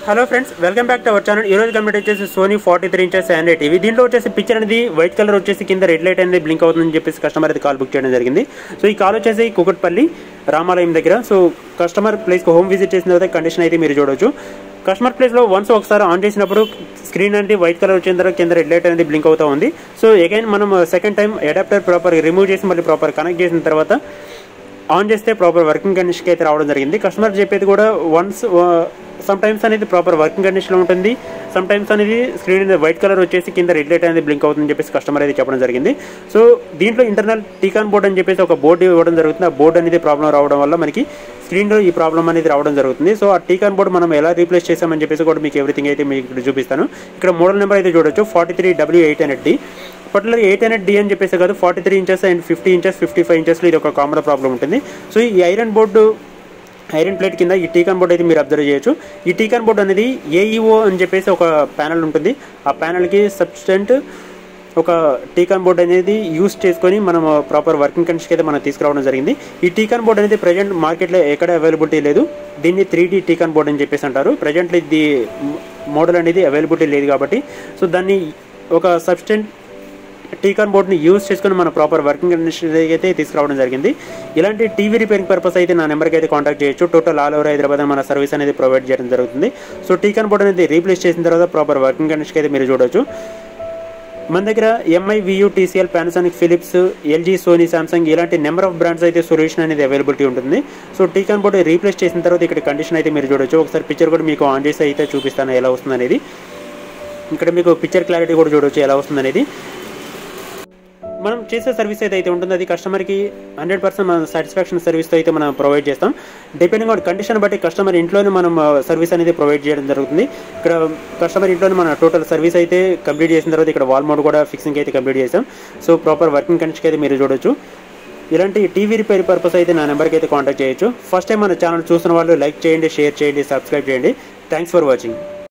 Hello friends, welcome back to our channel. ఈ రోజు complete వచ్చేసి సోనీ 43 ఇంచెస్ ఆండ్రాయిడ్ టీవీ. దీంట్లో వచ్చేసి పిక్చర్ అనేది వైట్ కలర్ వచ్చేసి కింద రెడ్ లైట్ అనేది బ్లింక్ అవుతుందని చెప్పేసి కస్టమర్ అయితే కాల్ బుక్ చేయడం జరిగింది. సో ఈ కాల్ వచ్చేసి కుకట్పల్లి రామాలయం దగ్గర. సో కస్టమర్ ప్లేస్కి హోమ్ విజిట్ చేసిన తర్వాత కండిషన్ అయితే మీరు చూడవచ్చు. కస్టమర్ ప్లేస్లో ఒకసారి ఆన్ చేసినప్పుడు స్క్రీన్ అనేది వైట్ కలర్ వచ్చిన తర్వాత కింద రెడ్ లైట్ అనేది బ్లింక్ అవుతూ ఉంది. సో అగైన్ మనం second time adapter proper remove చేసి మళ్ళీ ప్రాపర్ కనెక్ట్ చేసిన తర్వాత ఆన్ చేస్తే ప్రాపర్ వర్కింగ్ కండిషన్కి అయితే రావడం జరిగింది. కస్టమర్ చెప్పేది కూడా సమ్ టైమ్స్ అనేది ప్రాపర్ వర్కింగ్ కండిషన్లో ఉంటుంది, సమ్ టైమ్స్ అనేది స్క్రీన్ వైట్ కలర్ వచ్చేసి కింద రెడ్ లైట్ అనేది బ్లింక్ అవుతుందని చెప్పేసి కస్టమర్ అయితే చెప్పడం జరిగింది. సో దీంట్లో ఇంటర్నల్ టీకాన్ బోర్డ్ అని చెప్పేసి ఒక బోర్డు ఇవ్వడం జరుగుతుంది. ఆ బోర్డు అనేది ప్రాబ్లం రావడం వల్ల మనకి స్క్రీన్లో ఈ ప్రాబ్లం అనేది రావడం జరుగుతుంది. సో ఆ టీకాన్ బోర్డు మనం ఎలా రీప్లేస్ చేసామని చెప్పేసి కూడా మీకు ఎవ్రీథింగ్ అయితే మీకు ఇక్కడ చూపిస్తాను. ఇక్కడ మోడల్ నెంబర్ అయితే చూడొచ్చు 43W800D. పర్టికులర్ 800D అని చెప్పేసి కాదు, 43 ఇంచెస్ అండ్ 50 ఇంచెస్ 55 ఇంచెస్లో ఇది ఒక కామన్ ప్రాబ్లం ఉంటుంది. సో ఈ ఐరన్ ప్లేట్ కింద ఈ టీకాన్ బోర్డ్ అయితే మీరు అబ్జర్వ్ చేయొచ్చు. ఈ టీకాన్ బోర్డ్ అనేది AEO అని చెప్పేసి ఒక ప్యానల్ ఉంటుంది. ఆ ప్యానల్కి సబ్స్టెంట్ ఒక టీకాన్ బోర్డ్ అనేది యూస్ చేసుకొని మనం ప్రాపర్ వర్కింగ్ కండిషన్కి అయితే మనం తీసుకురావడం జరిగింది. ఈ టీకాన్ బోర్డ్ అనేది ప్రజెంట్ మార్కెట్లో ఎక్కడ అవైలబిలిటీ లేదు. దీన్ని 3D టీకాన్ బోర్డ్ అని చెప్పేసి అంటారు. ప్రజెంట్లీ ఇది మోడల్ అనేది అవైలబిలిటీ లేదు కాబట్టి సో దాన్ని ఒక సబ్స్టెంట్ టీకాన్ బోర్డ్ని యూజ్ చేసుకుని మన ప్రాపర్ వర్కింగ్ కండిషన్ అయితే తీసుకురావడం జరిగింది. ఇలాంటి టీవీ రిపేరింగ్ పర్పస్ అయితే నా నెంబర్కి అయితే కాంటాక్ట్ చేయొచ్చు. టోటల్ ఆల్ ఓవర్ హైదరాబాద్ మన సర్వీస్ అనేది ప్రొవైడ్ చేయడం జరుగుతుంది. సో టీకాన్ బోర్డ్ అనేది రీప్లేస్ చేసిన తర్వాత ప్రాపర్ వర్కింగ్ కండిషన్కి అయితే మీరు చూడవచ్చు. మన దగ్గర MI, VU, TCL, Panasonic, Philips, LG, Sony, Samsung ఇలాంటి నెంబర్ ఆఫ్ బ్రాండ్స్ అయితే సొల్యూషన్ అనేది అవైలబిలిటీ ఉంటుంది. సో టీకాన్ బోర్డ్ రీప్లేస్ చేసిన తర్వాత ఇక్కడ కండిషన్ అయితే మీరు చూడవచ్చు. ఒకసారి పిక్చర్ కూడా మీకు ఆన్ చేసి అయితే చూపిస్తాను ఎలా వస్తుంది అనేది. ఇక్కడ మీకు పిక్చర్ క్లారిటీ కూడా చూడవచ్చు ఎలా వస్తుంది అనేది. మనం చేసే సర్వీస్ అయితే ఉంటుంది అది కస్టమర్కి 100% మన సాటిస్ఫాక్షన్ సర్వీస్తో అయితే మనం ప్రొవైడ్ చేస్తాం. డిపెండింగ్ ఆన్ కండిషన్ బట్టి కస్టమర్ ఇంట్లోనే మనం సర్వీస్ అనేది ప్రొవైడ్ చేయడం జరుగుతుంది. ఇక్కడ కస్టమర్ ఇంట్లోనే మన టోటల్ సర్వీస్ అయితే కంప్లీట్ చేసిన తర్వాత ఇక్కడ వాల్ మౌంట్ కూడా ఫిక్సింగ్ అయితే కంప్లీట్ చేసాం. సో ప్రాపర్ వర్కింగ్ కండిషన్కి అయితే మీరు చూడొచ్చు. ఇలాంటి టీవీ రిపేర్ పర్పస్ అయితే నా నెంబర్కి అయితే కాంటాక్ట్ చేయొచ్చు. ఫస్ట్ టైం మన ఛానల్ చూసిన వాళ్ళు లైక్ చేయండి, షేర్ చేయండి, సబ్స్క్రైబ్ చేయండి. Thanks for watching.